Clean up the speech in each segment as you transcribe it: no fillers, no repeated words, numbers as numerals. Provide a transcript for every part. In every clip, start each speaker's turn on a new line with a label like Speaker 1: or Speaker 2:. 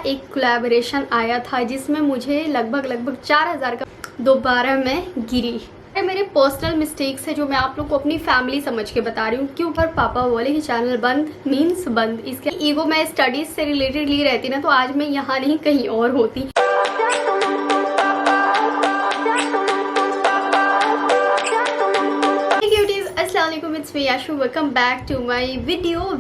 Speaker 1: एक कोलैबोरेशन आया था जिसमें मुझे लगभग 4000 का दोबारा मैं गिरी। मेरे पर्सनल मिस्टेक्स है जो मैं आप लोग को अपनी फैमिली समझ के बता रही हूँ। क्यों पर पापा बोले कि चैनल बंद मीन्स बंद। इसके ईगो मैं स्टडीज से रिलेटेड ली रहती ना तो आज मैं यहाँ नहीं कहीं और होती। It's me Yashu, welcome back to my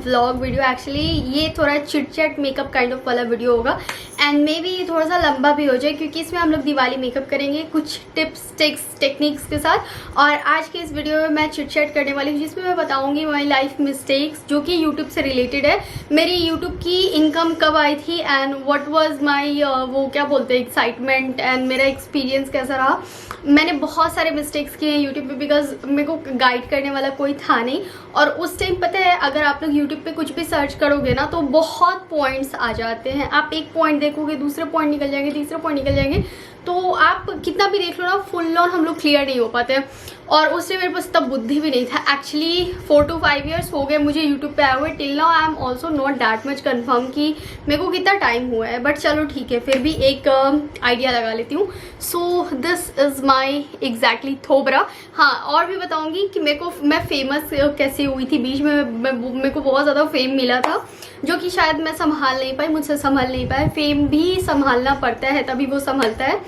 Speaker 1: vlog video. Actually ये थोड़ा chit chat makeup kind of वाला वीडियो होगा एंड मे बी थोड़ा सा लंबा भी हो जाए क्योंकि इसमें हम लोग दिवाली मेकअप करेंगे कुछ टिप्स टिक्स टेक्निक्स के साथ। और आज के इस वीडियो में मैं चिट चैट करने वाली हूँ जिसमें मैं बताऊंगी माई लाइफ मिस्टेक्स जो कि यूट्यूब से रिलेटेड है। मेरी यूट्यूब की इनकम कब आई थी एंड व्हाट वाज माई वो क्या बोलते हैं एक्साइटमेंट एंड मेरा एक्सपीरियंस कैसा रहा। मैंने बहुत सारे मिस्टेक्स किए हैं यूट्यूब पे बिकॉज मेरे को गाइड करने वाला कोई था नहीं। और उस टाइम पता है अगर आप लोग यूट्यूब पे कुछ भी सर्च करोगे ना तो बहुत पॉइंट्स आ जाते हैं। आप एक पॉइंट देखोगे दूसरे पॉइंट निकल जाएंगे तीसरे पॉइंट निकल जाएंगे तो आप कितना भी देख लो ना फुल ऑन हम लोग क्लियर नहीं हो पाते हैं। और उससे मेरे पास तब बुद्धि भी नहीं था। एक्चुअली 4 to 5 years हो गए मुझे यूट्यूब पे आए हुए। Till now I am also not that much confirm कि मेरे को कितना टाइम हुआ है, बट चलो ठीक है फिर भी एक आइडिया लगा लेती हूँ। So this is my exactly थोबरा। हाँ और भी बताऊँगी कि मैं फेमस कैसे हुई थी। बीच में मेरे को बहुत ज़्यादा फेम मिला था जो कि शायद मैं संभाल नहीं पाई, मुझसे संभाल नहीं पाए। फेम भी संभालना पड़ता है तभी वो संभलता है।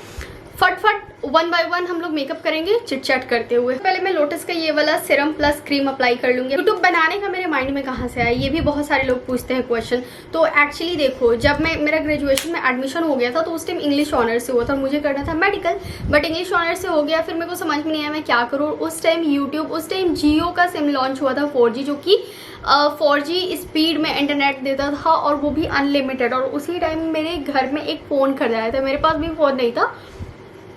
Speaker 1: फटफट 1 by 1 हम लोग मेकअप करेंगे चिट चैट करते हुए। पहले मैं लोटस का ये वाला सीरम प्लस क्रीम अप्लाई कर लूंगी। यूट्यूब बनाने का मेरे माइंड में कहाँ से आया ये भी बहुत सारे लोग पूछते हैं क्वेश्चन। तो एक्चुअली देखो जब मेरा ग्रेजुएशन में एडमिशन हो गया था तो उस टाइम इंग्लिश ऑनर से हुआ था। मुझे करना था मेडिकल बट इंग्लिश ऑनर से हो गया। फिर मेरे को समझ में नहीं आया मैं क्या करूँ। उस टाइम जियो का सिम लॉन्च हुआ था 4G जो कि 4G स्पीड में इंटरनेट देता था और वो भी अनलिमिटेड। और उसी टाइम मेरे घर में एक फ़ोन खरीदाया था। मेरे पास भी फ़ोन नहीं था,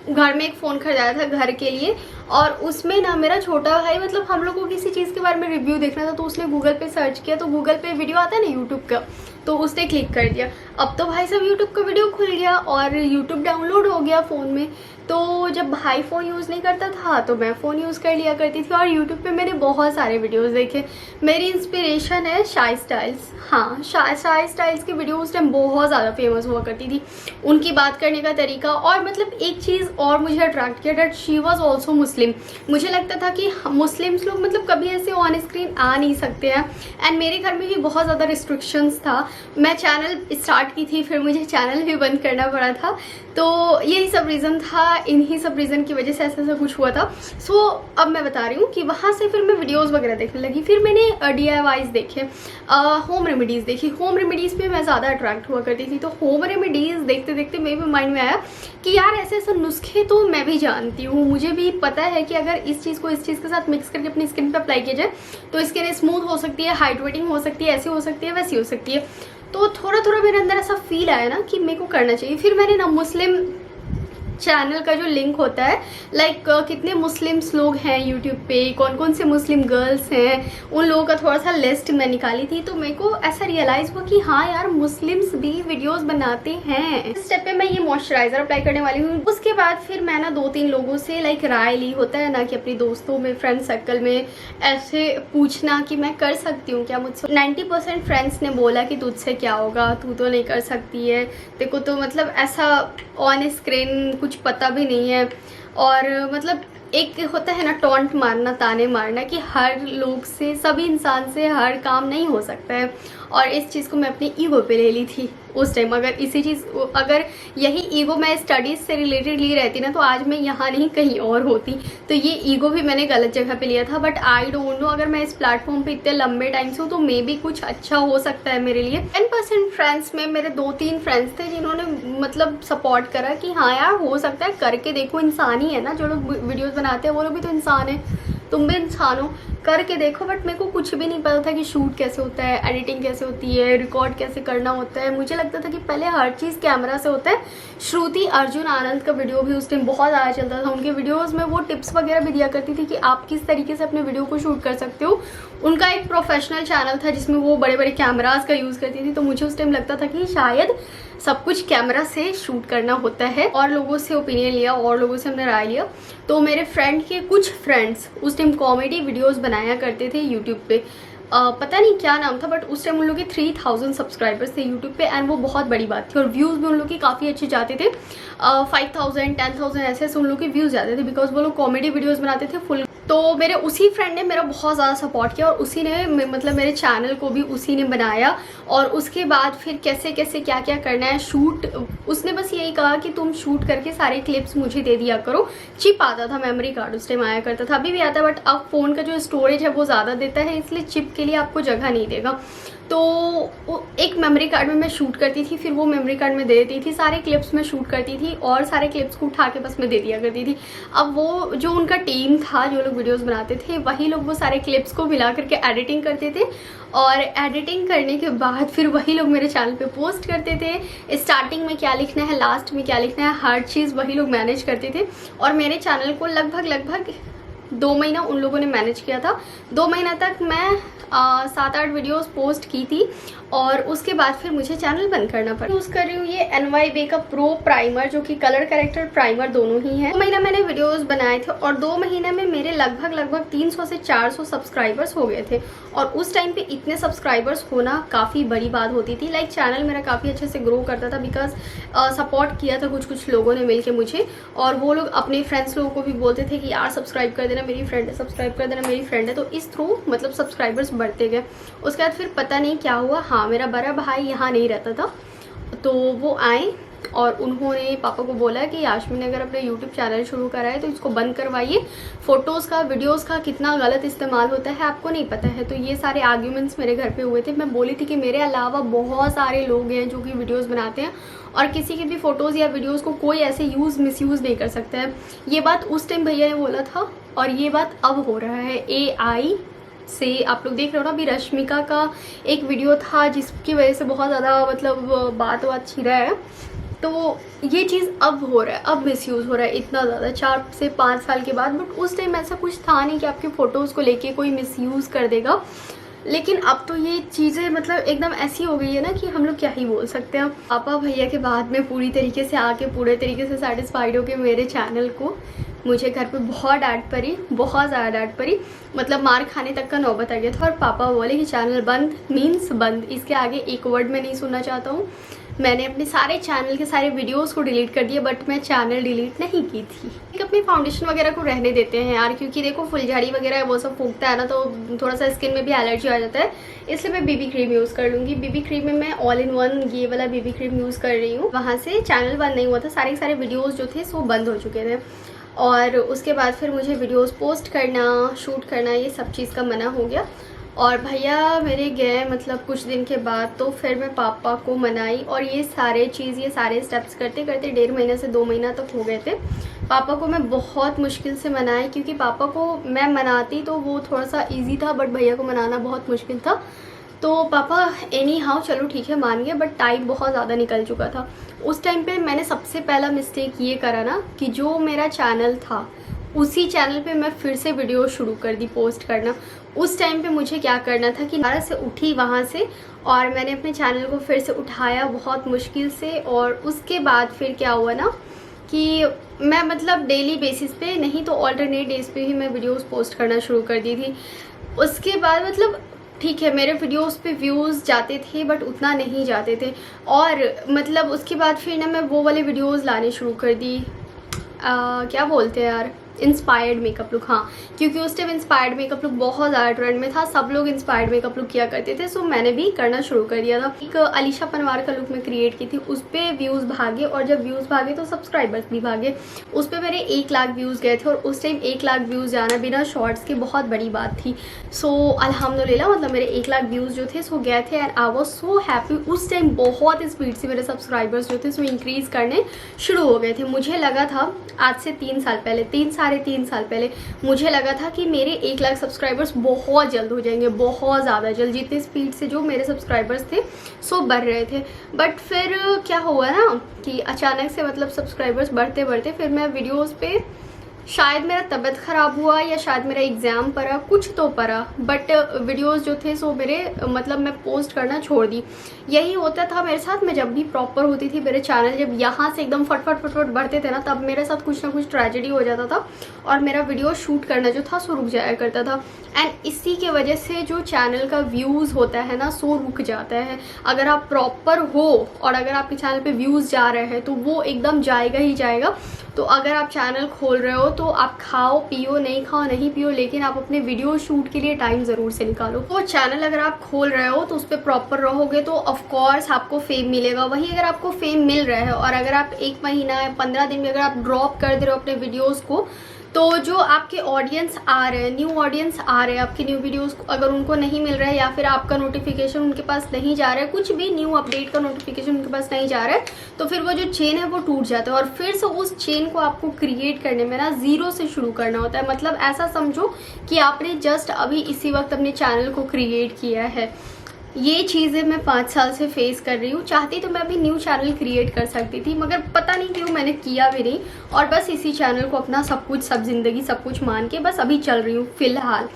Speaker 1: घर में एक फ़ोन खरीदाया था घर के लिए। और उसमें ना मेरा छोटा भाई मतलब हम लोग को किसी चीज़ के बारे में रिव्यू देखना था तो उसने गूगल पे सर्च किया तो गूगल पे वीडियो आता है ना यूट्यूब का तो उसने क्लिक कर दिया। अब तो भाई साहब यूट्यूब का वीडियो खुल गया और यूट्यूब डाउनलोड हो गया फ़ोन में। तो जब भाई फ़ोन यूज़ नहीं करता था तो मैं फ़ोन यूज़ कर लिया करती थी और यूट्यूब पे मैंने बहुत सारे वीडियोस देखे। मेरी इंस्पिरेशन है शाई स्टाइल्स। हाँ शाई स्टाइल्स की वीडियो उस टाइम बहुत ज़्यादा फेमस हुआ करती थी। उनकी बात करने का तरीका और मतलब एक चीज़ और मुझे अट्रैक्ट किया डैट शी वॉज ऑल्सो मुस्लिम। मुझे लगता था कि मुस्लिम्स लोग मतलब कभी ऐसे ऑन स्क्रीन आ नहीं सकते हैं एंड मेरे घर में भी बहुत ज़्यादा रिस्ट्रिक्शंस था। मैं चैनल स्टार्ट की थी फिर मुझे चैनल भी बंद करना पड़ा था। तो यही सब रीज़न था, इन्हीं सब रीज़न की वजह से ऐसा कुछ हुआ था। सो अब मैं बता रही हूँ कि वहाँ से फिर मैं वीडियोस वगैरह देखने लगी। फिर मैंने DIYs देखे, होम रेमेडीज़ देखी। होम रेमेडीज़ पे मैं ज़्यादा अट्रैक्ट हुआ करती थी। तो होम रेमेडीज़ देखते देखते मेरे भी माइंड में आया कि यार ऐसे नुस्खे तो मैं भी जानती हूँ। मुझे भी पता है कि अगर इस चीज़ को इस चीज़ के साथ मिक्स करके अपनी स्किन पर अप्लाई किया जाए तो स्किन स्मूथ हो सकती है, हाइड्रेटिंग हो सकती है, ऐसी हो सकती है वैसी हो सकती है। तो थोड़ा थोड़ा मेरे अंदर ऐसा फील आया ना कि मेरे को करना चाहिए। फिर मैंने ना मुस्लिम चैनल का जो लिंक होता है लाइक कितने मुस्लिम्स लोग हैं यूट्यूब पे, कौन कौन से मुस्लिम गर्ल्स हैं, उन लोगों का थोड़ा सा लिस्ट मैं निकाली थी। तो मेरे को ऐसा रियलाइज़ हुआ कि हाँ यार मुस्लिम्स भी वीडियोस बनाते हैं। इस स्टेप पे मैं ये मॉइस्चराइजर अप्लाई करने वाली हूँ। उसके बाद फिर मैं ना 2-3 लोगों से लाइक राय ली। होता है ना कि अपनी दोस्तों में फ्रेंड सर्कल में ऐसे पूछना कि मैं कर सकती हूँ क्या मुझसे। 90% फ्रेंड्स ने बोला कि तुझसे क्या होगा, तू तो नहीं कर सकती है, देखो तो मतलब ऐसा ऑन स्क्रीन कुछ पता भी नहीं है। और मतलब एक होता है ना टॉन्ट मारना, ताने मारना कि हर लोग से, सभी इंसान से हर काम नहीं हो सकता है। और इस चीज़ को मैं अपनी ईगो पे ले ली थी उस टाइम। अगर यही ईगो मैं स्टडीज़ से रिलेटेड ली रहती ना तो आज मैं यहाँ नहीं कहीं और होती। तो ये ईगो भी मैंने गलत जगह पे लिया था। बट आई डोंट नो अगर मैं इस प्लेटफॉर्म पे इतने लंबे टाइम से हूँ तो मे भी कुछ अच्छा हो सकता है मेरे लिए। 10% फ्रेंड्स में मेरे 2-3 फ्रेंड्स थे जिन्होंने मतलब सपोर्ट करा कि हाँ यार हो सकता है, करके देखो। इंसान ही है ना जो लोग वीडियोज़ बनाते हैं, वो लोग भी तो इंसान है, तुम भी इंसान हो, करके देखो। बट मेरे को कुछ भी नहीं पता था कि शूट कैसे होता है, एडिटिंग कैसे होती है, रिकॉर्ड कैसे करना होता है। मुझे लगता था कि पहले हर चीज़ कैमरा से होता है। श्रुति अर्जुन आनंद का वीडियो भी उस टाइम बहुत ज़्यादा चलता था। उनके वीडियोस में वो टिप्स वगैरह भी दिया करती थी कि आप किस तरीके से अपने वीडियो को शूट कर सकते हो। उनका एक प्रोफेशनल चैनल था जिसमें वो बड़े बड़े कैमरास का यूज़ करती थी। तो मुझे उस टाइम लगता था कि शायद सब कुछ कैमरा से शूट करना होता है। और लोगों से ओपिनियन लिया और लोगों से हमने राय लिया। तो मेरे फ्रेंड के कुछ फ्रेंड्स उस टाइम कॉमेडी वीडियोस बनाया करते थे यूट्यूब पे। पता नहीं क्या नाम था, बट उस टाइम उन लोग के 3000 सब्सक्राइबर्स थे यूट्यूब पे, एंड वो बहुत बड़ी बात थी। और व्यूज़ भी उन लोग के काफ़ी अच्छे जाते थे, 5000 10,000 ऐसे उन लोग के व्यूज़ जाते थे, बिकॉज वो लोग कॉमेडी वीडियोज़ बनाते थे फुल। तो मेरे उसी फ्रेंड ने मेरा बहुत ज़्यादा सपोर्ट किया, और उसी ने मतलब मेरे चैनल को भी उसी ने बनाया। और उसके बाद फिर कैसे कैसे क्या क्या करना है शूट, उसने बस यही कहा कि तुम शूट करके सारे क्लिप्स मुझे दे दिया करो। चिप आता था, मेमोरी कार्ड उस टाइम आया करता था, अभी भी आता है, बट अब फ़ोन का जो स्टोरेज है वो ज़्यादा देता है, इसलिए चिप के लिए आपको जगह नहीं देगा। तो एक मेमोरी कार्ड में मैं शूट करती थी, फिर वो मेमोरी कार्ड में दे देती थी, सारे क्लिप्स में शूट करती थी, और सारे क्लिप्स को उठा के बस मैं दे दिया करती थी। अब वो जो उनका टीम था, जो लोग वीडियोस बनाते थे, वही लोग वो सारे क्लिप्स को मिला करके एडिटिंग करते थे, और एडिटिंग करने के बाद फिर वही लोग मेरे चैनल पे पोस्ट करते थे। स्टार्टिंग में क्या लिखना है, लास्ट में क्या लिखना है, हर चीज़ वही लोग मैनेज करते थे। और मेरे चैनल को लगभग 2 महीना उन लोगों ने मैनेज किया था। 2 महीना तक मैं 7-8 वीडियोस पोस्ट की थी, और उसके बाद फिर मुझे चैनल बंद करना पड़ा। यूज़ कर रही हूँ ये NYBay का प्रो प्राइमर, जो कि कलर करेक्टर प्राइमर दोनों ही है। 2 महीना मैंने वीडियोस बनाए थे, और 2 महीने में मेरे लगभग 300 से 400 सब्सक्राइबर्स हो गए थे। और उस टाइम पे इतने सब्सक्राइबर्स होना काफ़ी बड़ी बात होती थी। लाइक चैनल मेरा काफ़ी अच्छे से ग्रो करता था, बिकॉज सपोर्ट किया था कुछ लोगों ने मिल के मुझे, और वो लोग अपने फ्रेंड्स लोगों को भी बोलते थे कि यार सब्सक्राइब कर देना, मेरी फ्रेंड है, सब्सक्राइब कर देना, मेरी फ्रेंड है। तो इस थ्रू मतलब सब्सक्राइबर्स बढ़ते गए। उसके बाद फिर पता नहीं क्या हुआ, हाँ मेरा बड़ा भाई यहाँ नहीं रहता था, तो वो आए और उन्होंने पापा को बोला कि यास्मीन ने अगर अपने यूट्यूब चैनल शुरू करा है तो इसको बंद करवाइए। फ़ोटोज़ का, वीडियोस का कितना गलत इस्तेमाल होता है आपको नहीं पता है। तो ये सारे आर्ग्यूमेंट्स मेरे घर पे हुए थे। मैं बोली थी कि मेरे अलावा बहुत सारे लोग हैं जो कि वीडियोज़ बनाते हैं, और किसी के भी फ़ोटोज़ या वीडियोज़ को कोई ऐसे मिसयूज़ नहीं कर सकता है। ये बात उस टाइम भैया ने बोला था, और ये बात अब हो रहा है। AI से आप लोग देख रहे हो ना, अभी रश्मिका का एक वीडियो था जिसकी वजह से बहुत ज़्यादा मतलब बात छिड़ा है। तो ये चीज़ अब हो रहा है, अब मिसयूज़ हो रहा है इतना ज़्यादा 4 से 5 साल के बाद। बट उस टाइम ऐसा कुछ था नहीं कि आपकी फ़ोटोज़ को लेके कोई मिसयूज़ कर देगा। लेकिन अब तो ये चीज़ें मतलब एकदम ऐसी हो गई है ना कि हम लोग क्या ही बोल सकते हैं। पापा भैया के बाद में पूरी तरीके से आके पूरे तरीके से सेटिस्फाइड हो के मेरे चैनल को, मुझे घर पे बहुत डांट पड़ी, बहुत ज़्यादा डांट पड़ी, मतलब मार खाने तक का नौबत आ गया था। और पापा बोले कि चैनल बंद मीन्स बंद, इसके आगे एक वर्ड मैं नहीं सुनना चाहता हूँ। मैंने अपने सारे चैनल के सारे वीडियोस को डिलीट कर दिया, बट मैं चैनल डिलीट नहीं की थी। अपनी फाउंडेशन वगैरह को रहने देते हैं यार, क्योंकि देखो फुलझड़ी वगैरह वो सब फूकता है ना, तो थोड़ा सा स्किन में भी एलर्जी आ जाता है। इसलिए मैं BB क्रीम यूज़ कर लूँगी। BB क्रीम में मैं ऑल इन वन ये वाला BB क्रीम यूज़ कर रही हूँ। वहाँ से चैनल बंद नहीं हुआ था, सारे वीडियोज़ जो थे सो बंद हो चुके थे। और उसके बाद फिर मुझे वीडियोस पोस्ट करना, शूट करना, ये सब चीज़ का मना हो गया। और भैया मेरे गए मतलब कुछ दिन के बाद, तो फिर मैं पापा को मनाई, और ये सारे स्टेप्स करते करते 1.5 महीने से 2 महीना तक हो गए थे। पापा को मैं बहुत मुश्किल से मनाई, क्योंकि पापा को मैं मनाती तो वो थोड़ा सा ईजी था, बट भैया को मनाना बहुत मुश्किल था। तो पापा एनी हाउ चलो ठीक है मान गए, बट टाइम बहुत ज़्यादा निकल चुका था। उस टाइम पे मैंने सबसे पहला मिस्टेक ये करा ना कि जो मेरा चैनल था उसी चैनल पे मैं फिर से वीडियो शुरू कर दी पोस्ट करना। उस टाइम पे मुझे क्या करना था कि दोबारा से उठी वहाँ से, और मैंने अपने चैनल को फिर से उठाया बहुत मुश्किल से। और उसके बाद फिर क्या हुआ ना कि मैं मतलब डेली बेसिस पे नहीं तो ऑल्टरनेट डेज पे ही मैं वीडियोस पोस्ट करना शुरू कर दी थी। उसके बाद मतलब ठीक है मेरे वीडियोस पे व्यूज़ जाते थे, बट उतना नहीं जाते थे। और मतलब उसके बाद फिर ना मैं वो वाले वीडियोस लाने शुरू कर दी, क्या बोलते हैं यार, इंस्पायर्ड मेकअप लुक। हाँ, क्योंकि उस टाइम इंस्पायर्ड मेकअप लुक बहुत ज़्यादा ट्रेंड में था, सब लोग इंस्पायर्ड मेकअप लुक किया करते थे, सो मैंने भी करना शुरू कर दिया था। एक अलीशा पनवार का लुक मैं क्रिएट की थी, उस पर व्यूज़ भागे, और जब व्यूज़ भागे तो सब्सक्राइबर्स भी भागे। उस पर मेरे 1 लाख व्यूज़ गए थे, और उस टाइम 1 लाख व्यूज़ जाना बिना शॉर्ट्स के बहुत बड़ी बात थी। सो अल्हम्दुलिल्लाह मतलब मेरे 1 लाख व्यूज़ जो थे सो गए थे, and I was so happy. उस टाइम बहुत स्पीड से मेरे सब्सक्राइबर्स जो थे सो इंक्रीज़ करने शुरू हो गए थे। मुझे लगा था आज से 3 साल पहले, 3-3.5 साल पहले मुझे लगा था कि मेरे 1 लाख सब्सक्राइबर्स बहुत जल्द हो जाएंगे, बहुत ज़्यादा जल्द, जितनी स्पीड से जो मेरे सब्सक्राइबर्स थे सो बढ़ रहे थे। बट फिर क्या हुआ ना कि अचानक से मतलब सब्सक्राइबर्स बढ़ते बढ़ते फिर मैं वीडियोस पे शायद मेरा तबीयत ख़राब हुआ या शायद मेरा एग्ज़ाम पड़ा, कुछ तो पड़ा, बट वीडियोस जो थे सो मेरे मतलब मैं पोस्ट करना छोड़ दी। यही होता था मेरे साथ। मैं जब भी प्रॉपर होती थी, मेरे चैनल जब यहाँ से एकदम फटफट फटफट बढ़ते थे ना, तब मेरे साथ कुछ ना कुछ ट्रेजेडी हो जाता था और मेरा वीडियो शूट करना जो था सो रुक जाया करता था। एंड इसी के वजह से जो चैनल का व्यूज़ होता है ना सो रुक जाता है। अगर आप प्रॉपर हो और अगर आपके चैनल पे व्यूज़ जा रहे हैं तो वो एकदम जाएगा ही जाएगा। तो अगर आप चैनल खोल रहे हो तो आप खाओ पियो, नहीं खाओ नहीं पियो, लेकिन आप अपने वीडियो शूट के लिए टाइम ज़रूर से निकालो। तो चैनल अगर आप खोल रहे हो तो उस पर प्रॉपर रहोगे तो ऑफकोर्स आपको फेम मिलेगा। वही अगर आपको फेम मिल रहा है और अगर आप 1 महीना या 15 दिन में अगर आप ड्रॉप कर दे रहे हो अपने वीडियोज़ को, तो जो आपके ऑडियंस आ रहे हैं, न्यू ऑडियंस आ रहे हैं आपकी न्यू वीडियोस को, अगर उनको नहीं मिल रहा है या फिर आपका नोटिफिकेशन उनके पास नहीं जा रहा है, कुछ भी न्यू अपडेट का नोटिफिकेशन उनके पास नहीं जा रहा है, तो फिर वो जो चेन है वो टूट जाता है और फिर से उस चेन को आपको क्रिएट करने में ना ज़ीरो से शुरू करना होता है। मतलब ऐसा समझो कि आपने जस्ट अभी इसी वक्त अपने चैनल को क्रिएट किया है। ये चीज़ें मैं 5 साल से फेस कर रही हूँ। चाहती तो मैं अभी न्यू चैनल क्रिएट कर सकती थी, मगर पता नहीं क्यों मैंने किया भी नहीं और बस इसी चैनल को अपना सब कुछ, सब जिंदगी सब कुछ मान के बस अभी चल रही हूँ फ़िलहाल।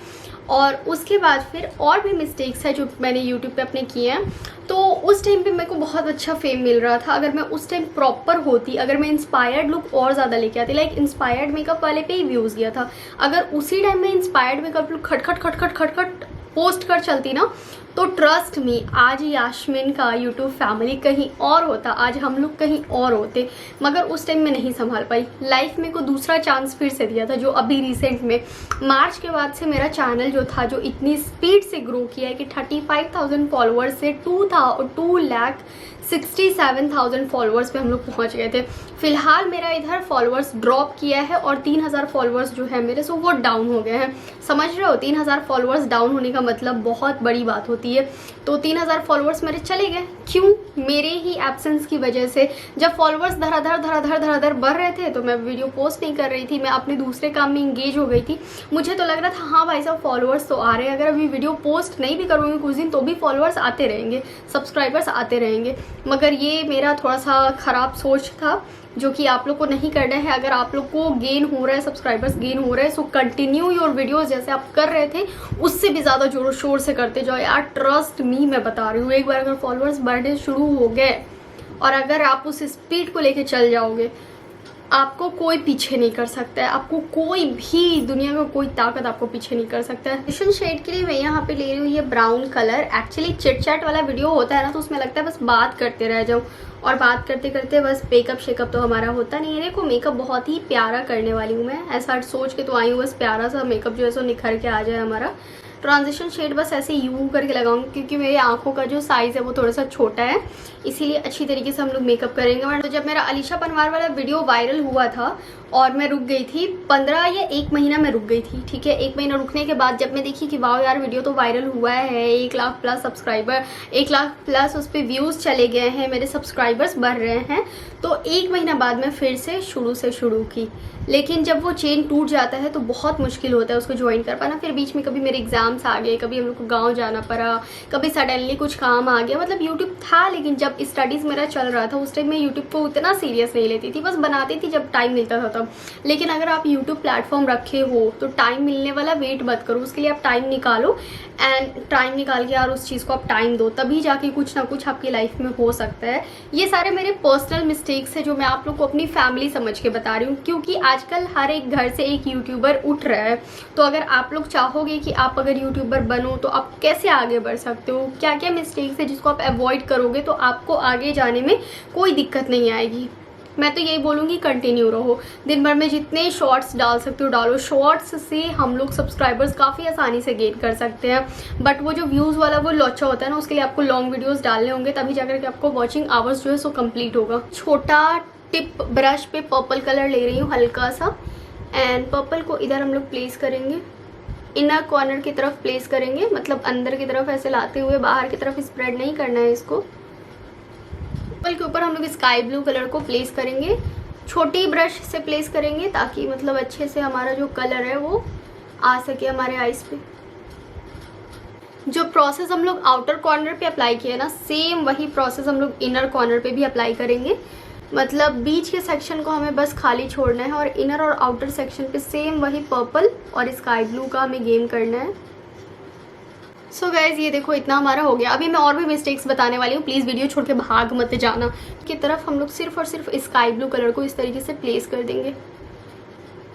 Speaker 1: और उसके बाद फिर और भी मिस्टेक्स है जो मैंने यूट्यूब पे अपने किए हैं। तो उस टाइम पे मेरे को बहुत अच्छा फेम मिल रहा था। अगर मैं उस टाइम प्रॉपर होती, अगर मैं इंस्पायर्ड लुक और ज़्यादा लेके आती, लाइक इंस्पायर्ड मेकअप वाले पे ही व्यूज़ गया था, अगर उसी टाइम में इंस्पायर्ड मेकअप लुक खटखट खटखट खटखट पोस्ट कर चलती ना, तो ट्रस्ट मी आज यास्मीन का यूट्यूब फैमिली कहीं और होता, आज हम लोग कहीं और होते। मगर उस टाइम में नहीं संभाल पाई। लाइफ में को दूसरा चांस फिर से दिया था, जो अभी रिसेंट में मार्च के बाद से मेरा चैनल जो था, जो इतनी स्पीड से ग्रो किया है कि 35,000 फॉलोअर्स से 2,67,000 फॉलोअर्स पे हम लोग पहुंच गए थे। फिलहाल मेरा इधर फॉलोअर्स ड्रॉप किया है और 3,000 फॉलोअर्स जो है मेरे सो वो डाउन हो गए हैं। समझ रहे हो, 3,000 फॉलोअर्स डाउन होने का मतलब बहुत बड़ी बात होती है। तो 3,000 फॉलोअर्स मेरे चले गए, क्यों? मेरे ही एब्सेंस की वजह से। जब फॉलोअर्स धराधर बढ़ रहे थे तो मैं वीडियो पोस्ट नहीं कर रही थी, मैं अपने दूसरे काम में इंगेज हो गई थी। मुझे तो लग रहा था हाँ भाई साहब फॉलोअर्स तो आ रहे हैं, अगर अभी वीडियो पोस्ट नहीं भी करूँगी कुछ दिन तो भी फॉलोअर्स आते रहेंगे, सब्सक्राइबर्स आते रहेंगे। मगर ये मेरा थोड़ा सा ख़राब सोच था जो कि आप लोग को नहीं करना है। अगर आप लोग को गेन हो रहा है, सब्सक्राइबर्स गेन हो रहे हैं, सो कंटिन्यू योर वीडियोस जैसे आप कर रहे थे उससे भी ज़्यादा जोर शोर से करते जाओ यार। ट्रस्ट मी, मैं बता रही हूँ, एक बार अगर फॉलोअर्स बढ़ने शुरू हो गए और अगर आप उस स्पीड को लेके चल जाओगे, आपको कोई पीछे नहीं कर सकता है। आपको कोई भी, दुनिया का कोई ताकत आपको पीछे नहीं कर सकता है। मिशन शेड के लिए मैं यहाँ पे ले रही हूँ ये brown colour. Actually chit chat वाला वीडियो होता है ना, तो उसमें लगता है बस बात करते रह जाऊँ और बात करते करते बस मेकअप शेकअप तो हमारा होता नहीं है। देखो मेकअप बहुत ही प्यारा करने वाली हूँ मैं, ऐसा सोच के तो आई हूँ बस प्यारा सा मेकअप जो है सो निखर के आ जाए हमारा। ट्रांजिशन शेड बस ऐसे यूं करके लगाऊंगी क्योंकि मेरी आंखों का जो साइज़ है वो थोड़ा सा छोटा है, इसीलिए अच्छी तरीके से हम लोग मेकअप करेंगे। तो जब मेरा अलीशा पंवार वाला वीडियो वायरल हुआ था और मैं रुक गई थी 15 या 1 महीना मैं रुक गई थी, ठीक है। 1 महीना रुकने के बाद जब मैं देखी कि वाह यार वीडियो तो वायरल हुआ है, 1 lakh plus subscriber, 1 lakh plus उस पर व्यूज़ चले गए हैं, मेरे सब्सक्राइबर्स बढ़ रहे हैं, तो 1 महीना बाद मैं फिर से शुरू की। लेकिन जब वो चेन टूट जाता है तो बहुत मुश्किल होता है उसको ज्वाइन कर पाना। फिर बीच में कभी मेरे एग्जाम्स आ गए, कभी हम लोग को गाँव जाना पड़ा, कभी सडनली कुछ काम आ गया। मतलब यूट्यूब था, लेकिन जब स्टडीज़ मेरा चल रहा था उस टाइम मैं यूट्यूब को उतना सीरियस नहीं लेती थी, बस बनाती थी जब टाइम मिलता था तब। लेकिन अगर आप यूट्यूब प्लेटफॉर्म रखे हो तो टाइम मिलने वाला वेट मत करो, उसके लिए आप टाइम निकालो एंड टाइम निकाल के यार उस चीज़ को आप टाइम दो, तभी जाके कुछ ना कुछ आपकी लाइफ में हो सकता है। ये सारे मेरे पर्सनल मिस्टेक्स है जो मैं आप लोग को अपनी फैमिली समझ के बता रही हूँ, क्योंकि आजकल हर एक घर से एक यूट्यूबर उठ रहा है। तो अगर आप लोग चाहोगे कि आप अगर यूट्यूबर बनो तो आप कैसे आगे बढ़ सकते हो, क्या क्या मिस्टेक्स है जिसको आप अवॉइड करोगे तो आपको आगे जाने में कोई दिक्कत नहीं आएगी। मैं तो यही बोलूँगी कंटिन्यू रहो, दिन भर में जितने शॉर्ट्स डाल सकते हो डालो। शॉर्ट्स से हम लोग सब्सक्राइबर्स काफ़ी आसानी से गेन कर सकते हैं, बट वो जो व्यूज़ वाला वो लोचा होता है ना, उसके लिए आपको लॉन्ग वीडियोस डालने होंगे, तभी जाकर के आपको वॉचिंग आवर्स जो है सो कंप्लीट होगा। छोटा टिप ब्रश पे पर्पल कलर ले रही हूँ हल्का सा, एंड पर्पल को इधर हम लोग प्लेस करेंगे, इनर कॉर्नर की तरफ प्लेस करेंगे, मतलब अंदर की तरफ ऐसे लाते हुए, बाहर की तरफ स्प्रेड नहीं करना है इसको। पर्पल के ऊपर हम लोग स्काई ब्लू कलर को प्लेस करेंगे, छोटी ब्रश से प्लेस करेंगे ताकि मतलब अच्छे से हमारा जो कलर है वो आ सके हमारे आईज पे। जो प्रोसेस हम लोग आउटर कॉर्नर पे अप्लाई किया ना, सेम वही प्रोसेस हम लोग इनर कॉर्नर पे भी अप्लाई करेंगे। मतलब बीच के सेक्शन को हमें बस खाली छोड़ना है और इनर और आउटर सेक्शन पे सेम वही पर्पल और स्काई ब्लू का हमें गेम करना है। सो गाइज ये देखो इतना हमारा हो गया। अभी मैं और भी मिस्टेक्स बताने वाली हूँ, प्लीज़ वीडियो छोड़ के भाग मत जाना। की तरफ हम लोग सिर्फ और सिर्फ स्काई ब्लू कलर को इस तरीके से प्लेस कर देंगे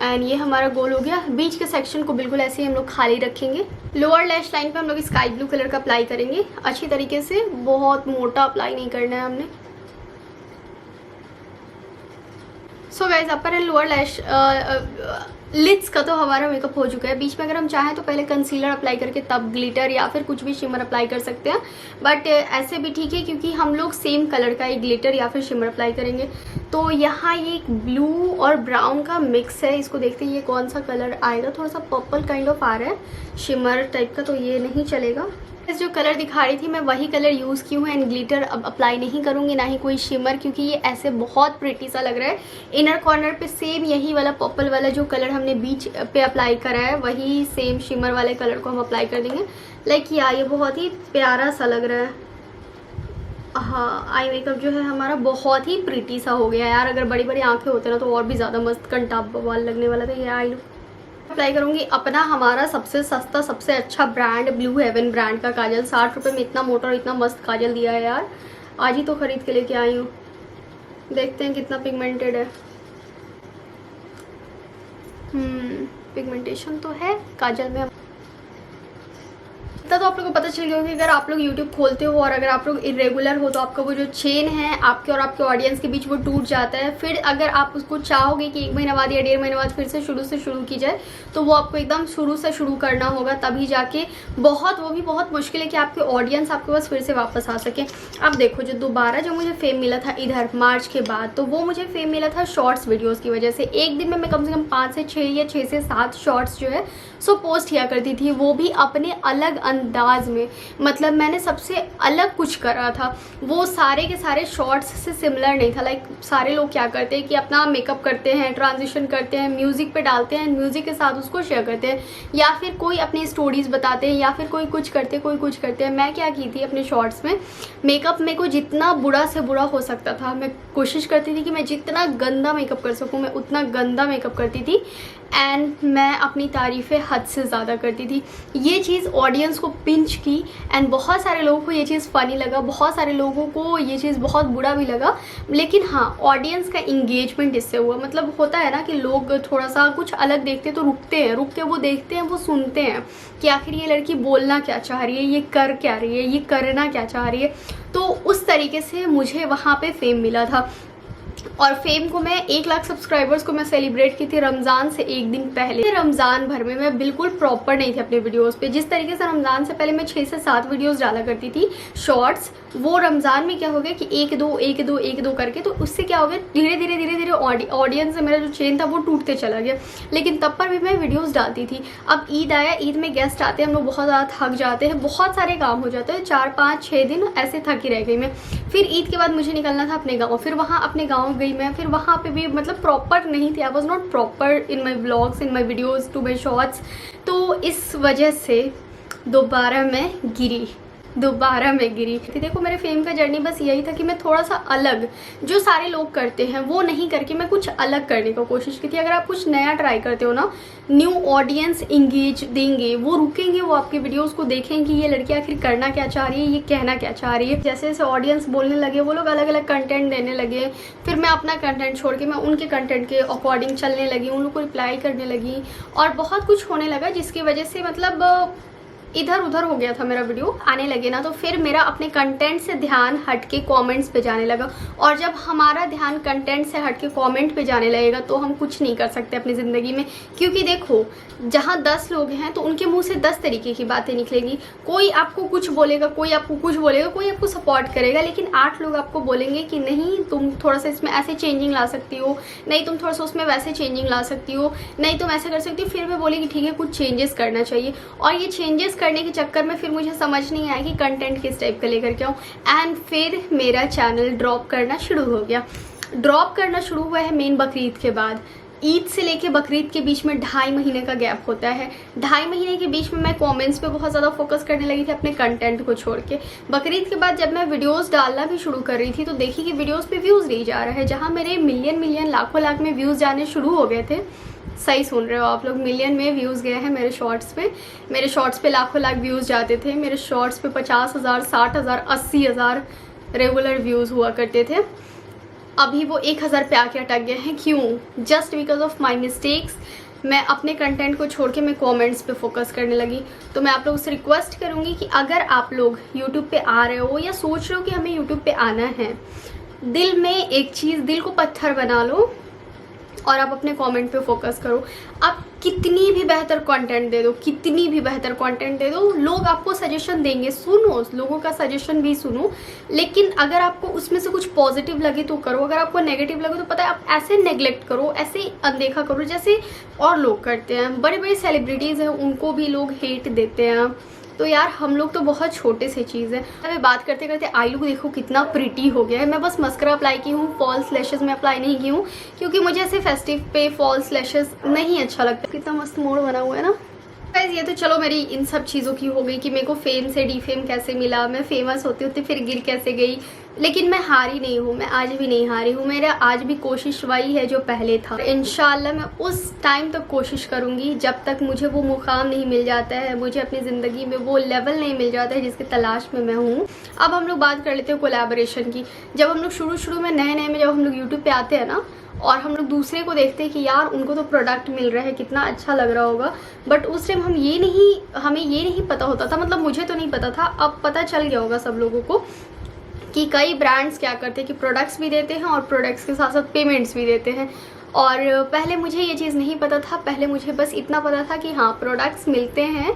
Speaker 1: एंड ये हमारा गोल हो गया। बीच के सेक्शन को बिल्कुल ऐसे ही हम लोग खाली रखेंगे। लोअर लैश लाइन पे हम लोग स्काई ब्लू कलर का अप्लाई करेंगे अच्छी तरीके से, बहुत मोटा अप्लाई नहीं करना है हमने। So guys upper and lower lash lids का तो हमारा मेकअप हो चुका है। बीच में अगर हम चाहें तो पहले कंसीलर अप्लाई करके तब ग्लिटर या फिर कुछ भी शिमर अप्लाई कर सकते हैं, बट ऐसे भी ठीक है क्योंकि हम लोग सेम कलर का एक ग्लिटर या फिर शिमर अप्लाई करेंगे। तो यहाँ ये एक ब्लू और ब्राउन का मिक्स है, इसको देखते हैं ये कौन सा कलर आएगा। थोड़ा सा पर्पल काइंड ऑफ आ रहा है शिमर टाइप का, तो ये नहीं चलेगा। जो कलर दिखा रही थी मैं वही कलर यूज़ की हूँ एंड ग्लिटर अब अप्लाई नहीं करूँगी, ना ही कोई शिमर, क्योंकि ये ऐसे बहुत प्रिटी सा लग रहा है। इनर कॉर्नर पे सेम यही वाला पर्पल वाला जो कलर हमने बीच पे अप्लाई करा है वही सेम शिमर वाले कलर को हम अप्लाई कर देंगे। लाइक ये बहुत ही प्यारा सा लग रहा है। हाँ, आई मेकअप जो है हमारा बहुत ही प्रिटी सा हो गया यार। अगर बड़ी बड़ी आँखें होते ना तो और भी ज़्यादा मस्त कंटाप वाल लगने वाला था। ये आई लुक अप्लाई करूंगी अपना हमारा सबसे सस्ता सबसे अच्छा ब्रांड ब्लू हेवन ब्रांड का काजल। 60 रुपये में इतना मोटा और इतना मस्त काजल दिया है यार। आज ही तो खरीद के लेके आई हूँ। देखते हैं कितना पिगमेंटेड है। पिगमेंटेशन तो है काजल में। इतना तो आप लोगों को पता चल गया कि अगर आप लोग YouTube खोलते हो और अगर आप लोग इरेगुलर हो तो आपका वो जो चेन है आपके और आपके ऑडियंस के बीच वो टूट जाता है। फिर अगर आप उसको चाहोगे कि 1 महीना बाद या 1.5 महीने बाद फिर से शुरू की जाए तो वो आपको एकदम शुरू से शुरू करना होगा, तभी जाके वो भी बहुत मुश्किल है कि आपके ऑडियंस आपके पास फिर से वापस आ सके। अब देखो जो दोबारा जो मुझे फेम मिला था इधर मार्च के बाद, तो वो मुझे फेम मिला था शॉर्ट्स वीडियोज़ की वजह से। एक दिन में मैं कम से कम 5 से 6 या 6 से 7 शॉर्ट्स जो है सो पोस्ट किया करती थी, वो भी अपने अलग अंदाज में। मतलब मैंने सबसे अलग कुछ करा था, वो सारे के सारे शॉर्ट्स से सिमिलर नहीं था। लाइक सारे लोग क्या करते हैं कि अपना मेकअप करते हैं, ट्रांजिशन करते हैं, म्यूज़िक पे डालते हैं, म्यूज़िक के साथ उसको शेयर करते हैं, या फिर कोई अपनी स्टोरीज बताते हैं, या फिर कोई कुछ करते हैं। मैं क्या की थी अपने शॉर्ट्स में, मेकअप मेरे को जितना बुरा से बुरा हो सकता था मैं कोशिश करती थी कि मैं जितना गंदा मेकअप कर सकूँ मैं उतना गंदा मेकअप करती थी एंड मैं अपनी तारीफ़ें हद से ज़्यादा करती थी। ये चीज़ ऑडियंस को पिंच की एंड बहुत सारे लोगों को ये चीज़ फ़नी लगा, बहुत सारे लोगों को ये चीज़ बहुत बुरा भी लगा। लेकिन हाँ, ऑडियंस का इंगेजमेंट इससे हुआ। मतलब होता है ना कि लोग थोड़ा सा कुछ अलग देखते हैं तो रुक के वो देखते हैं, वो सुनते हैं कि आखिर ये लड़की बोलना क्या चाह रही है, ये कर क्या रही है, ये करना क्या चाह रही है। तो उस तरीके से मुझे वहाँ पे फेम मिला था। और फेम को मैं 1 लाख सब्सक्राइबर्स को मैं सेलिब्रेट की थी रमज़ान से एक दिन पहले। रमज़ान भर में मैं बिल्कुल प्रॉपर नहीं थी अपने वीडियोस पे। जिस तरीके से रमज़ान से पहले मैं 6 से 7 वीडियोस डाला करती थी शॉर्ट्स, वो रमज़ान में क्या हो गया कि 1-2 करके, तो उससे क्या हो गया धीरे धीरे ऑडियंस से मेरा जो चेन था वो टूटते चला गया। लेकिन तब पर भी मैं वीडियोज़ डालती थी। अब ईद आया, ईद में गेस्ट आते हैं, हम लोग बहुत ज़्यादा थक जाते हैं, बहुत सारे काम हो जाते हैं, 4-5-6 दिन ऐसे थकी रह गई मैं। फिर ईद के बाद मुझे निकलना था अपने गाँव, फिर वहाँ अपने गाँव गई मैं, फिर वहाँ पे भी मतलब प्रॉपर नहीं थी। I was not proper in my vlogs, in my videos, to my shorts. तो इस वजह से दोबारा मैं गिरी। देखो मेरे फेम का जर्नी बस यही था कि मैं थोड़ा सा अलग, जो सारे लोग करते हैं वो नहीं करके मैं कुछ अलग करने की कोशिश की थी। अगर आप कुछ नया ट्राई करते हो ना, न्यू ऑडियंस इंगेज देंगे, वो रुकेंगे, वो आपकी वीडियोस को देखेंगे ये लड़की आखिर करना क्या चाह रही है, ये कहना क्या चाह रही है। जैसे जैसे ऑडियंस बोलने लगे, वो लोग अलग अलग कंटेंट देने लगे, फिर मैं अपना कंटेंट छोड़ के मैं उनके कंटेंट के अकॉर्डिंग चलने लगी, उन लोग को रिप्लाई करने लगी और बहुत कुछ होने लगा, जिसकी वजह से मतलब इधर उधर हो गया था मेरा वीडियो आने लगे ना। तो फिर मेरा अपने कंटेंट से ध्यान हट के कमेंट्स पे जाने लगा। और जब हमारा ध्यान कंटेंट से हट के कमेंट पे जाने लगेगा तो हम कुछ नहीं कर सकते अपनी ज़िंदगी में। क्योंकि देखो, जहाँ 10 लोग हैं तो उनके मुंह से 10 तरीके की बातें निकलेंगी। कोई आपको कुछ बोलेगा, कोई आपको कुछ बोलेगा, कोई आपको सपोर्ट करेगा, लेकिन 8 लोग आपको बोलेंगे कि नहीं तुम थोड़ा सा इसमें ऐसे चेंजिंग ला सकती हो, नहीं तुम थोड़ा सा उसमें वैसे चेंजिंग ला सकती हो, नहीं तुम ऐसे कर सकती हो। फिर मैं बोलेगी ठीक है कुछ चेंजेस करना चाहिए। और ये चेंजेस करने के चक्कर में फिर मुझे समझ नहीं आया कि कंटेंट किस टाइप का लेकर के आऊँ। एंड फिर मेरा चैनल ड्रॉप करना शुरू हो गया। ड्रॉप करना शुरू हुआ है मेन बकरीद के बाद। ईद से लेके बकरीद के बीच में 2.5 महीने का गैप होता है। 2.5 महीने के बीच में मैं कमेंट्स पे बहुत ज़्यादा फोकस करने लगी थी अपने कंटेंट को छोड़ के। बकरीद के बाद जब मैं वीडियोस डालना भी शुरू कर रही थी तो देखी कि वीडियोस पे व्यूज़ नहीं जा रहा है। जहाँ मेरे मिलियन लाखों लाख में व्यूज़ जाने शुरू हो गए थे, सही सुन रहे हो आप लोग, मिलियन में व्यूज़ गए हैं मेरे शॉर्ट्स पे। मेरे शॉर्ट्स पे लाखों लाख व्यूज़ जाते थे। मेरे शॉर्ट्स पे 50,000, 60,000, 80,000 रेगुलर व्यूज़ हुआ करते थे। अभी वो 1,000 पे आके अटक गए हैं। क्यों? Just because of my mistakes. मैं अपने कंटेंट को छोड़ के मैं कमेंट्स पे फोकस करने लगी। तो मैं आप लोगों से रिक्वेस्ट करूँगी कि अगर आप लोग यूट्यूब पे आ रहे हो या सोच रहे हो कि हमें यूट्यूब पे आना है, दिल में एक चीज़, दिल को पत्थर बना लो और आप अपने कमेंट पे फोकस करो। आप कितनी भी बेहतर कंटेंट दे दो, कितनी भी बेहतर कंटेंट दे दो, लोग आपको सजेशन देंगे। सुनो, लोगों का सजेशन भी सुनो, लेकिन अगर आपको उसमें से कुछ पॉजिटिव लगे तो करो, अगर आपको नेगेटिव लगे तो पता है आप ऐसे नेग्लेक्ट करो, ऐसे अनदेखा करो जैसे और लोग करते हैं। बड़े बड़े सेलिब्रिटीज़ हैं, उनको भी लोग हेट देते हैं। तो यार हम लोग तो बहुत छोटे से चीज़ है। मैं बात करते करते आई लुक देखो कितना प्रिटी हो गया है। मैं बस मस्करा अप्लाई की हूँ, फॉल्स लैशेस में अप्लाई नहीं की हूँ क्योंकि मुझे ऐसे फेस्टिव पे फॉल्स लैशेस नहीं अच्छा लगता। कितना मस्त मोड़ बना हुआ है ना। ये तो चलो मेरी इन सब चीज़ों की हो गई कि मेरे को फेम से डीफेम कैसे मिला, मैं फेमस होते होते फिर गिर कैसे गई। लेकिन मैं हारी नहीं हूँ, मैं आज भी नहीं हारी हूँ। मेरा आज भी कोशिश वही है जो पहले था। इंशाल्लाह मैं उस टाइम तक कोशिश करूँगी जब तक मुझे वो मुकाम नहीं मिल जाता है, मुझे अपनी ज़िंदगी में वो लेवल नहीं मिल जाता है जिसकी तलाश में मैं हूँ। अब हम लोग बात कर लेते हैं कोलैबोरेशन की। जब हम लोग शुरू में नए में जब हम लोग यूट्यूब पर आते हैं ना और हम लोग दूसरे को देखते हैं कि यार उनको तो प्रोडक्ट मिल रहा है, कितना अच्छा लग रहा होगा, बट उस टाइम हमें ये नहीं पता होता था। मतलब मुझे तो नहीं पता था, अब पता चल गया होगा सब लोगों को कि कई ब्रांड्स क्या करते हैं कि प्रोडक्ट्स भी देते हैं और प्रोडक्ट्स के साथ साथ पेमेंट्स भी देते हैं। और पहले मुझे ये चीज़ नहीं पता था। पहले मुझे बस इतना पता था कि हाँ प्रोडक्ट्स मिलते हैं,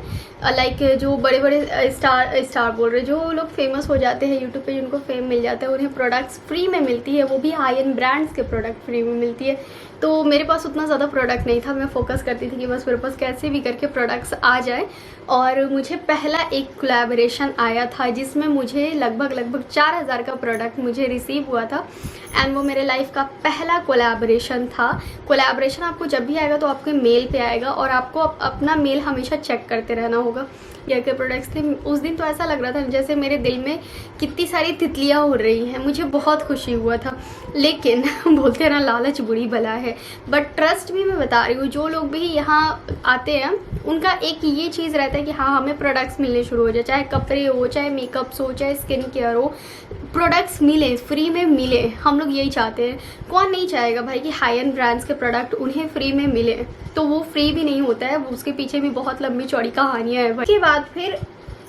Speaker 1: लाइक जो बड़े बड़े स्टार बोल रहे, जो लोग फेमस हो जाते हैं यूट्यूब पे, जिनको फेम मिल जाता है, उन्हें प्रोडक्ट्स फ्री में मिलती है, वो भी हाई एंड ब्रांड्स के प्रोडक्ट फ्री में मिलती है। तो मेरे पास उतना ज़्यादा प्रोडक्ट नहीं था। मैं फोकस करती थी कि बस मेरे पास कैसे भी करके प्रोडक्ट्स आ जाए। और मुझे पहला एक कोलैबोरेशन आया था जिसमें मुझे लगभग 4,000 का प्रोडक्ट मुझे रिसीव हुआ था एंड वो मेरे लाइफ का पहला कोलैबोरेशन था। कोलैबोरेशन आपको जब भी आएगा तो आपके मेल पे आएगा और आपको अपना मेल हमेशा चेक करते रहना होगा। क्या क्या प्रोडक्ट्स थे उस दिन, तो ऐसा लग रहा था जैसे मेरे दिल में कितनी सारी तितलियाँ उड़ रही हैं। मुझे बहुत खुशी हुआ था। लेकिन बोलते हैं ना लालच बुरी बला है, बट ट्रस्ट भी मैं बता रही हूँ, जो लोग भी यहाँ आते हैं उनका एक ये चीज़ रहता है कि हाँ हमें प्रोडक्ट्स मिलने शुरू हो जाए, चाहे कपड़े हो, चाहे मेकअप्स हो, चाहे स्किन केयर हो, प्रोडक्ट्स मिले, फ्री में मिले। हम लोग यही चाहते हैं। कौन नहीं चाहेगा भाई कि हाई एंड ब्रांड्स के प्रोडक्ट उन्हें फ्री में मिले। तो वो फ्री भी नहीं होता है, उसके पीछे भी बहुत लंबी चौड़ी कहानियाँ हैं। उसके बाद फिर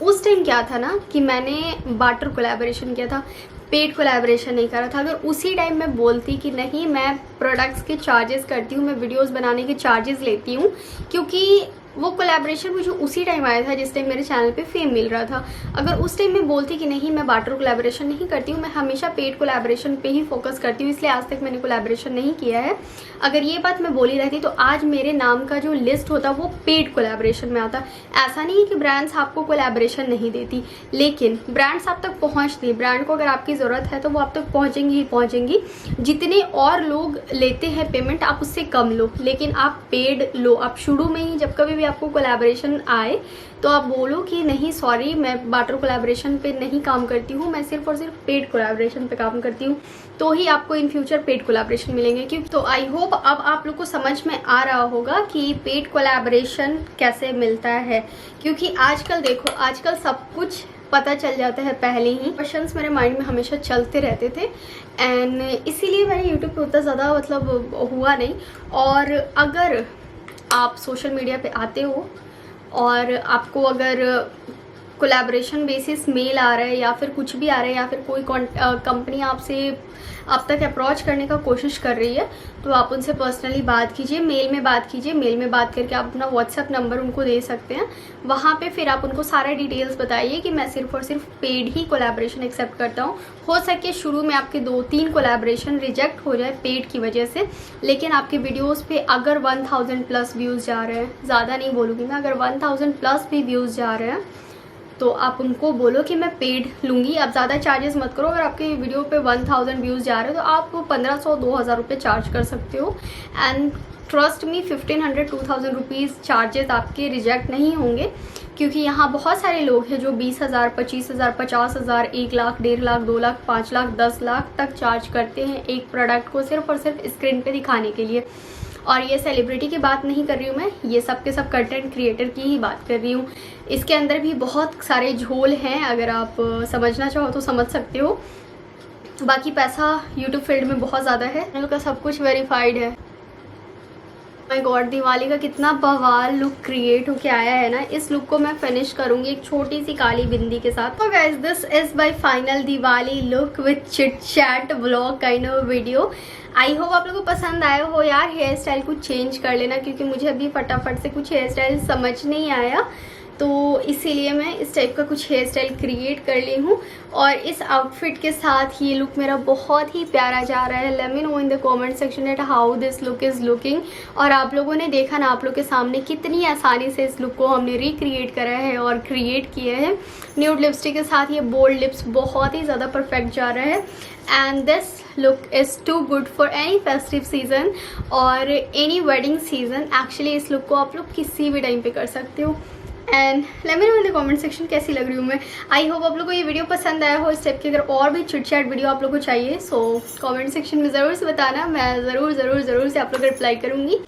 Speaker 1: उस टाइम क्या था ना कि मैंने बार्टर कोलैबोरेशन किया था, पेड कोलैबोरेशन नहीं करा था। अगर उसी टाइम मैं बोलती कि नहीं मैं प्रोडक्ट्स के चार्जेस करती हूँ, मैं वीडियोस बनाने के चार्जेस लेती हूँ, क्योंकि वो कोलैबोरेशन मुझे उसी टाइम आया था जिस टाइम मेरे चैनल पे फेम मिल रहा था। अगर उस टाइम मैं बोलती कि नहीं मैं बार्टर कोलैबोरेशन नहीं करती हूँ, मैं हमेशा पेड कोलैबोरेशन पे ही फोकस करती हूँ, इसलिए आज तक मैंने कोलैबोरेशन नहीं किया है, अगर ये बात मैं बोली रहती तो आज मेरे नाम का जो लिस्ट होता वो पेड कोलैबोरेशन में आता। ऐसा नहीं है कि ब्रांड्स आपको कोलैबोरेशन नहीं देती, लेकिन ब्रांड्स आप तक पहुँचती। ब्रांड को अगर आपकी ज़रूरत है तो वो आप तक पहुँचेंगी ही पहुँचेंगी। जितने और लोग लेते हैं पेमेंट आप उससे कम लो, लेकिन आप पेड लो। आप शुरू में ही जब कभी भी आपको कोलैबोरेशन आए तो आप बोलो कि नहीं सॉरी मैं बार्टर कोलैबोरेशन पे नहीं काम करती हूँ, मैं सिर्फ और सिर्फ पेड कोलैबोरेशन पे काम करती हूँ, तो ही आपको इन फ्यूचर पेड कोलैबोरेशन मिलेंगे। क्योंकि तो आई होप अब आप लोग को समझ में आ रहा होगा कि पेड कोलैबोरेशन कैसे मिलता है। क्योंकि आजकल देखो, आजकल सब कुछ पता चल जाता है पहले ही। क्वेश्चंस मेरे माइंड में हमेशा चलते रहते थे एंड इसीलिए मैंने यूट्यूब पे उतना ज़्यादा मतलब हुआ नहीं। और अगर आप सोशल मीडिया पे आते हो और आपको अगर कोलैबोरेशन बेसिस मेल आ रहा है या फिर कुछ भी आ रहा है या फिर कोई कंपनी आपसे आप तक अप्रोच करने का कोशिश कर रही है, तो आप उनसे पर्सनली बात कीजिए, मेल में बात कीजिए। मेल में बात करके आप अपना व्हाट्सएप नंबर उनको दे सकते हैं। वहाँ पे फिर आप उनको सारा डिटेल्स बताइए कि मैं सिर्फ और सिर्फ पेड ही कोलैबोरेशन एक्सेप्ट करता हूँ। हो सके शुरू में आपके 2-3 कोलैबोरेशन रिजेक्ट हो जाए पेड की वजह से, लेकिन आपके वीडियोज़ पे अगर 1000 प्लस व्यूज़ जा रहे हैं, ज़्यादा नहीं बोलूँगी मैं, अगर 1000 प्लस भी व्यूज़ जा रहे हैं तो आप उनको बोलो कि मैं पेड लूँगी, आप ज़्यादा चार्जेस मत करो। अगर आपके वीडियो पे 1000 व्यूज़ जा रहे हो तो आप 1500-2000 रुपये चार्ज कर सकते हो। And trust me 1500-2000 rupees charges आपके रिजेक्ट नहीं होंगे, क्योंकि यहाँ बहुत सारे लोग हैं जो 20,000, 25,000, 50,000, 1 लाख, 1.5 लाख, 2 लाख, 5 लाख, 10 लाख तक चार्ज करते हैं एक प्रोडक्ट को सिर्फ और सिर्फ स्क्रीन पे दिखाने के लिए। और ये सेलिब्रिटी की बात नहीं कर रही हूँ मैं, ये सब के सब कंटेंट क्रिएटर की ही बात कर रही हूँ। इसके अंदर भी बहुत सारे झोल हैं, अगर आप समझना चाहो तो समझ सकते हो। बाकी पैसा यूट्यूब फील्ड में बहुत ज़्यादा है, चैनल का सब कुछ वेरीफाइड है। माय गॉड, दिवाली का कितना बवाल लुक क्रिएट होके आया है ना। इस लुक को मैं फिनिश करूंगी एक छोटी सी काली बिंदी के साथ। तो guys, this is my final Diwali look with chit chat vlog kind of video. I hope आप लोगों को पसंद आया हो यार। हेयर स्टाइल कुछ चेंज कर लेना, क्योंकि मुझे अभी फटाफट से कुछ हेयर स्टाइल समझ नहीं आया, तो इसीलिए मैं इस टाइप का कुछ हेयर स्टाइल क्रिएट कर ली हूँ। और इस आउटफिट के साथ ये लुक मेरा बहुत ही प्यारा जा रहा है। Let me know in the comment section at how this look is looking. और आप लोगों ने देखा ना, आप लोग के सामने कितनी आसानी से इस लुक को हमने रिक्रिएट करा है और क्रिएट किया है। न्यूड लिपस्टिक के साथ ये बोल्ड लिप्स बहुत ही ज़्यादा परफेक्ट जा रहा है। And this look is too good for any festive season और एनी वेडिंग सीज़न। एक्चुअली इस लुक को आप लोग किसी भी टाइम पे कर सकते हो। And let me know in the comment section कैसी लग रही हूँ मैं। आई होप आप लोगों को ये वीडियो पसंद आया हो। इस टाइप की अगर और भी चिट चैट वीडियो आप लोगों को चाहिए, सो कमेंट सेक्शन में ज़रूर से बताना, मैं ज़रूर से आप लोग को रिप्लाई करूँगी।